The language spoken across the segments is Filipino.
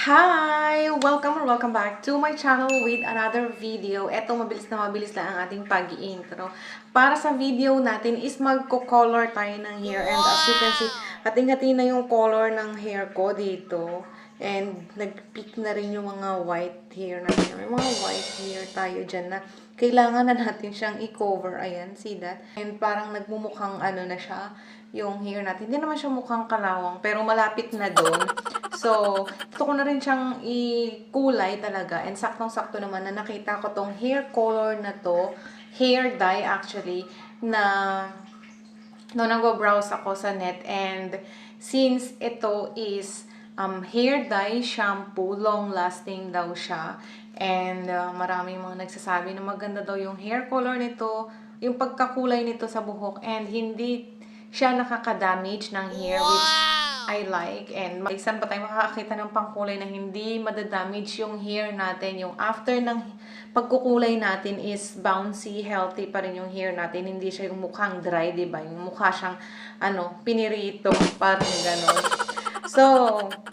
Hi! Welcome or welcome back to my channel with another video. Eto, mabilis na mabilis lang ang ating pag-i-intro. Para sa video natin is magko-color tayo ng hair. And as you can see, hating-hati na yung color ng hair ko dito. And nag-peak na rin yung mga white hair natin. May mga white hair tayo dyan na kailangan na natin siyang i-cover. Ayan, see that? And parang nagmumukhang ano na siya, yung hair natin. Hindi naman siya mukhang kalawang, pero malapit na doon. So, gusto ko na rin siyang i-kulay talaga. And saktong-sakto naman na nakita ko tong hair color na to, hair dye actually, na no, nag-browse ako sa net. And since ito is hair dye shampoo, long-lasting daw siya. And maraming mga nagsasabi na maganda daw yung hair color nito, yung pagkakulay nito sa buhok. And hindi siya nakaka-damage ng hair, which I like. And saan pa tayo makakakita ng pangkulay na hindi madadamage yung hair natin. Yung after ng pagkukulay natin is bouncy, healthy pa rin yung hair natin. Hindi siya yung mukhang dry, diba? Yung mukha siyang, pinirito, parang gano'n. So,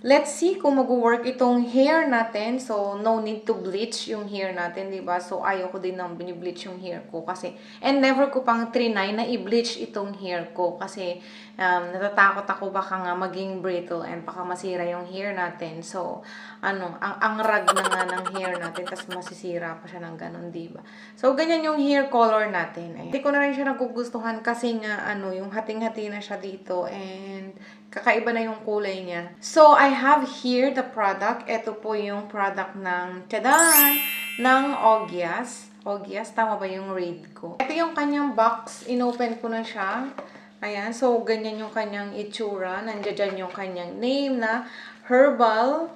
let's see kung mag-work itong hair natin. So, no need to bleach yung hair natin, diba? So, ayaw ko din nang binibleach yung hair ko kasi, and never ko pang trinay na i-bleach itong hair ko kasi natatakot ako baka nga maging brittle and baka masira yung hair natin. So, ang rag na nga ng hair natin, tas masisira pa siya ng ganun, diba? So, ganyan yung hair color natin. Hindi ko na rin siya nagugustuhan kasi nga, yung hating-hati na siya dito and kakaiba na yung kulay niya. So, I have here the product. Ito po yung product ng, tadan! Ng Ogyas. Ogyas, tama ba yung read ko? Ito yung kanyang box. Inopen ko na siya. Ayan, so ganyan yung kanyang itsura. Nandiyan yung kanyang name na Herbal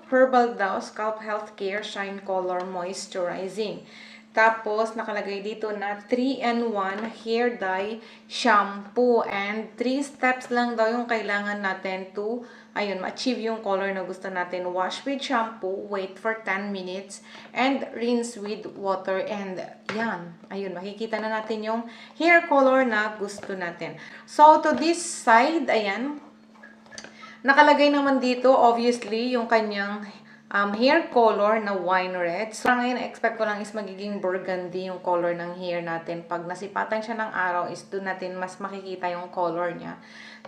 daw, Scalp Health Care Shine Color Moisturizing. Tapos, nakalagay dito na 3-in-1 hair dye shampoo. And 3 steps lang daw yung kailangan natin to, ma-achieve yung color na gusto natin. Wash with shampoo, wait for 10 minutes, and rinse with water. And yan, makikita na natin yung hair color na gusto natin. So, to this side, nakalagay naman dito, obviously, yung kanyang hair color na wine red. So, ngayon, expect ko lang is magiging burgundy yung color ng hair natin. Pag nasipatan siya ng araw, is doon natin mas makikita yung color niya.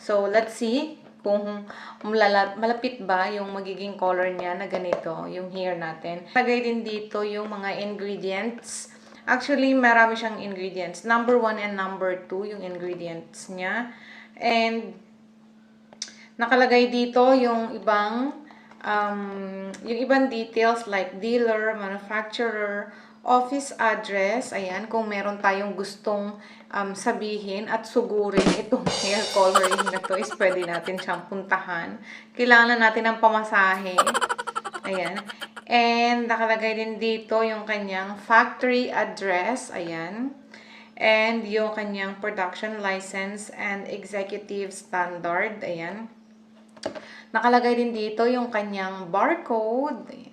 So, let's see kung malapit ba yung magiging color niya na ganito, yung hair natin. Lagay din dito yung mga ingredients. Actually, marami siyang ingredients. Number 1 and number 2 yung ingredients niya. And, nakalagay dito yung ibang details like dealer, manufacturer, office address. Ayan, kung meron tayong gustong sabihin at sugurin itong hair coloring na to is pwede natin siyang puntahan. Kailangan natin ng pamasahe. Ayan. And nakalagay din dito yung kanyang factory address. Ayan. And yung kanyang production license and executive standard. Ayan. Nakalagay din dito yung kanyang barcode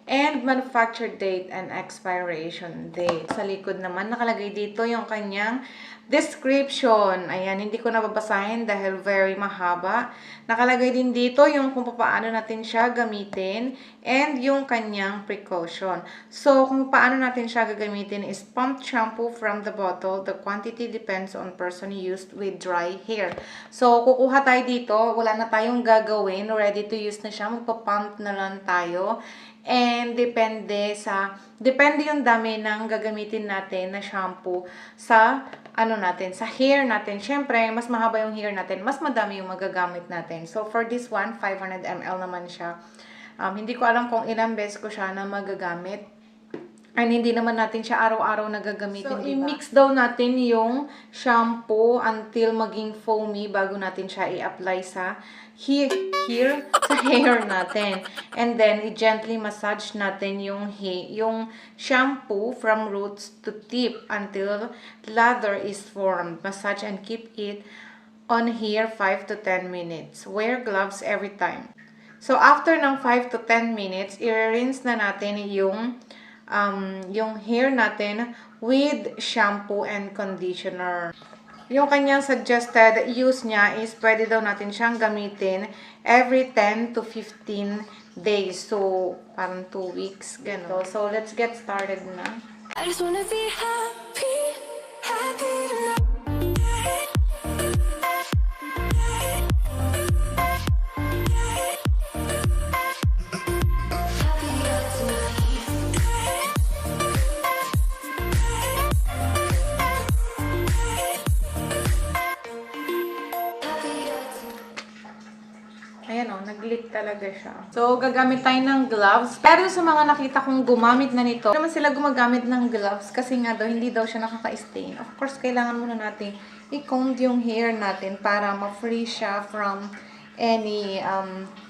and manufacture date and expiration date. Sa likod naman, nakalagay dito yung kanyang description. Ayan, hindi ko nababasahin dahil very mahaba. Nakalagay din dito yung kung paano natin siya gamitin and yung kanyang precaution. So, kung paano natin siya gagamitin is pumped shampoo from the bottle. The quantity depends on person used with dry hair. So, kukuha tayo dito. Wala na tayong gagawin. Ready to use na siya. Magpa-pump na lang tayo. And depende yung dami ng gagamitin natin na shampoo sa sa hair natin. Syempre, mas mahaba yung hair natin, mas madami yung magagamit natin. So, for this one, 500 ml naman siya. Hindi ko alam kung ilang beses ko siya na magagamit. And hindi naman natin siya araw-araw na gagamitin, so, i-mix daw natin yung shampoo until maging foamy bago natin siya i-apply sa hair natin. And then, i-gently massage natin yung shampoo from roots to tip until lather is formed. Massage and keep it on hair 5 to 10 minutes. Wear gloves every time. So, after ng 5 to 10 minutes, i-rinse na natin yung hair natin with shampoo and conditioner. Yung kanyang suggested use niya is pwede daw natin siyang gamitin every 10 to 15 days. So, parang 2 weeks, gano'n. So, let's get started na. I just wanna be happy, happy tonight. Ayan o, nag-lit talaga siya. So, gagamit tayo ng gloves. Pero sa mga nakita kong gumamit na nito, hindi naman sila gumagamit ng gloves kasi nga daw, hindi daw siya nakaka-stain. Of course, kailangan muna natin i-comb yung hair natin para ma-free siya from any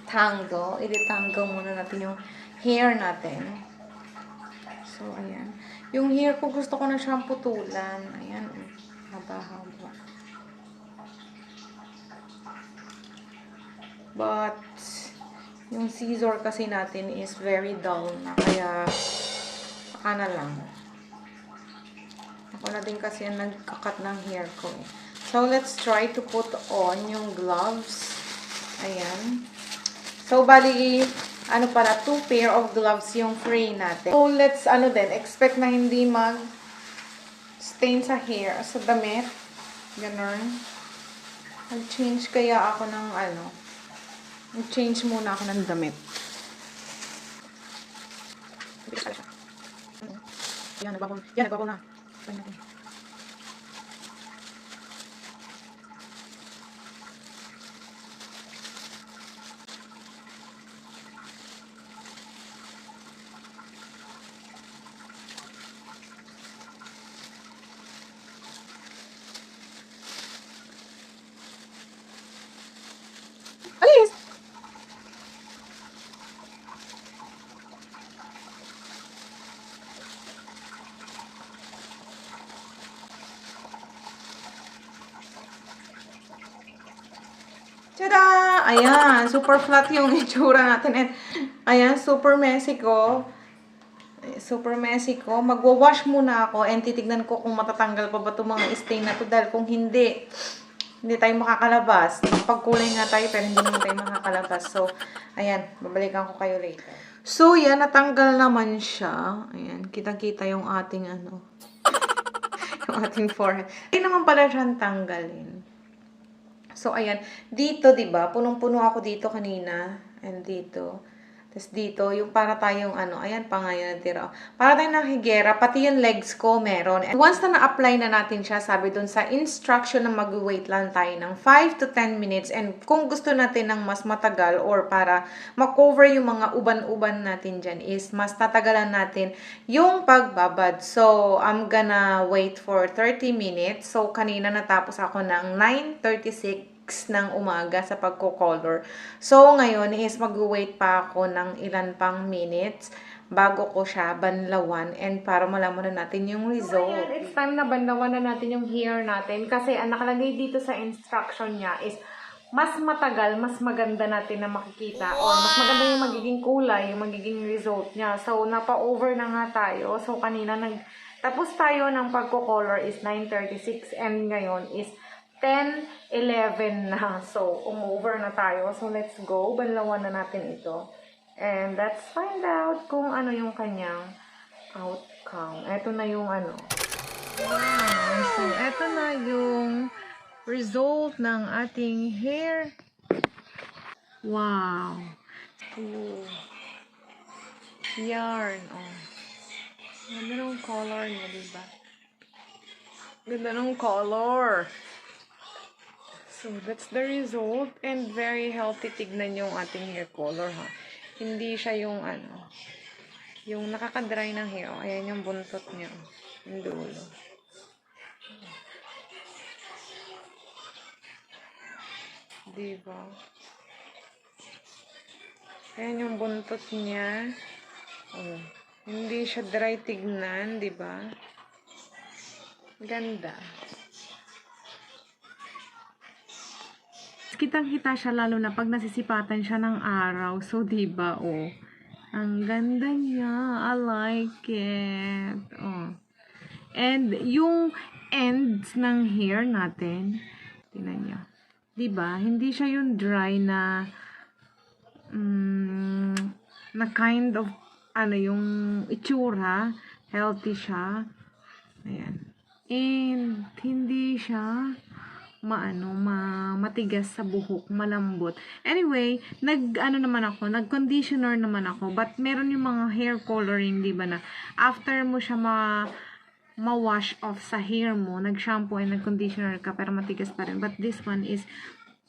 tangle. I-detangle muna natin yung hair natin. So, ayan. Yung hair ko, gusto ko na siyang putulan. Ayan, haba-haba. But, yung scissor kasi natin is very dull na. Kaya, saka na lang. Ako na din kasi nagkakat ng hair ko eh. So, let's try to put on yung gloves. Ayan. So, bali, ano pala, 2 pair of gloves yung free natin. So, let's, expect na hindi mag-stain sa hair, sa damit. Ganun. Mag-change kaya ako ng, mag-change muna ako ng damit. Yan, nagbabol. Yan, nagbabol na. Try natin. Alis! Tada! Ayan, super flat yung itsura natin. And, ayan, super messy ko. Super messy ko. Magwa-wash muna ako and titignan ko kung matatanggal pa ba itong mga stain na to. Dahil kung hindi tayo makakalabas. Magpagkulay nga tayo pero hindi naman tayo makakalabas. So, ayan, babalikan ko kayo later. So, yan, natanggal naman siya. Ayan, kitang-kita yung ating yung ating forehead. Hindi naman pala siyang tanggalin. So, ayan. Dito, diba? Punong-puno ako dito kanina. And dito. Tapos dito, yung para tayong ayan pa nga yun natira. Para tayong nakigera, pati yung legs ko meron. And once na na-apply na natin siya, sabi dun sa instruction na mag-wait lang tayo ng 5 to 10 minutes. And kung gusto natin ng mas matagal or para makover yung mga uban-uban natin dyan is mas tatagalan natin yung pagbabad. So, I'm gonna wait for 30 minutes. So, kanina natapos ako ng 9:36 ng umaga sa pagko-color. So, ngayon is mag-wait pa ako ng ilan pang minutes bago ko siya banlawan and para malaman na natin yung result. So, ayan, it's time na banlawan na natin yung hair natin kasi ang nakalagay dito sa instruction niya is mas matagal, mas maganda natin na makikita or mas maganda yung magiging kulay, yung magiging result niya. So, napa-over na nga tayo. So, kanina tapos tayo ng pagko-color is 9:36 and ngayon is 10:11 na. So, umover na tayo. So, let's go. Banlawan na natin ito. And let's find out kung ano yung kanyang outcome. Ito na yung Wow. So, ito na yung result ng ating hair. Wow. Ooh. Yarn. Oh. Ganda ng color niya, diba? Ganda ng color. So, that's the result. And very healthy tignan yung ating hair color, ha. Hindi siya yung yung nakaka-dry ng hair. Ayan yung buntot niya. Yung dulo. Diba? Ayan yung buntot niya. Oh. Hindi siya dry tignan, diba? Ganda. Kitang-kita siya lalo na pag nasisipatan siya ng araw. So, diba, oh. Ang ganda niya. I like it. Oh. And yung ends ng hair natin, tingnan niya. Diba? Hindi siya yung dry na na kind of, yung itsura, healthy siya. Ayan. And, hindi siya matigas sa buhok, malambot. Anyway, nag-conditioner naman ako, but meron yung mga hair coloring, di ba na, after mo siya ma-wash off sa hair mo, nag-shampoo and nag-conditioner ka, pero matigas pa rin. But this one is,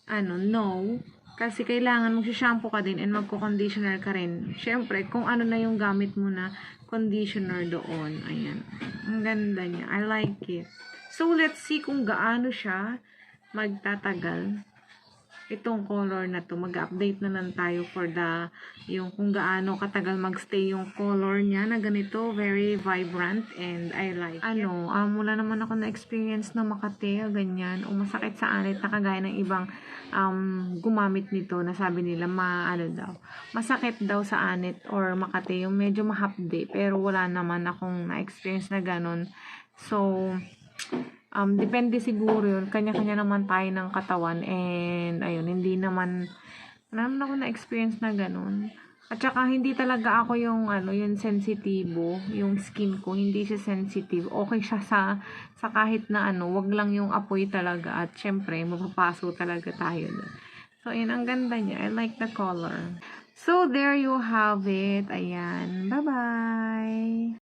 no, kasi kailangan mag-shampoo ka din and magko-conditioner ka rin. Syempre, kung ano na yung gamit mo na conditioner doon. Ayan. Ang ganda niya. I like it. So, let's see kung gaano siya magtatagal. Itong color na to, mag-update na lang tayo for yung kung gaano katagal magstay yung color niya na ganito, very vibrant, and I like it. Wala naman ako na experience na Makati, ganyan, o masakit sa anit na kagaya ng ibang gumamit nito na sabi nila masakit daw sa anit or Makati, yung medyo mahapde, pero wala naman akong na-experience na ganon. So, depende siguro yun. Kanya-kanya naman tayo ng katawan. And, ayun, hindi naman ako na-experience na ganun. At saka, hindi talaga ako yung sensitibo. Yung skin ko, hindi siya sensitive. Okay siya sa kahit na wag lang yung apoy talaga. At syempre, mapapaso talaga tayo doon. So, ayun, ang ganda niya. I like the color. So, there you have it. Ayan. Bye-bye!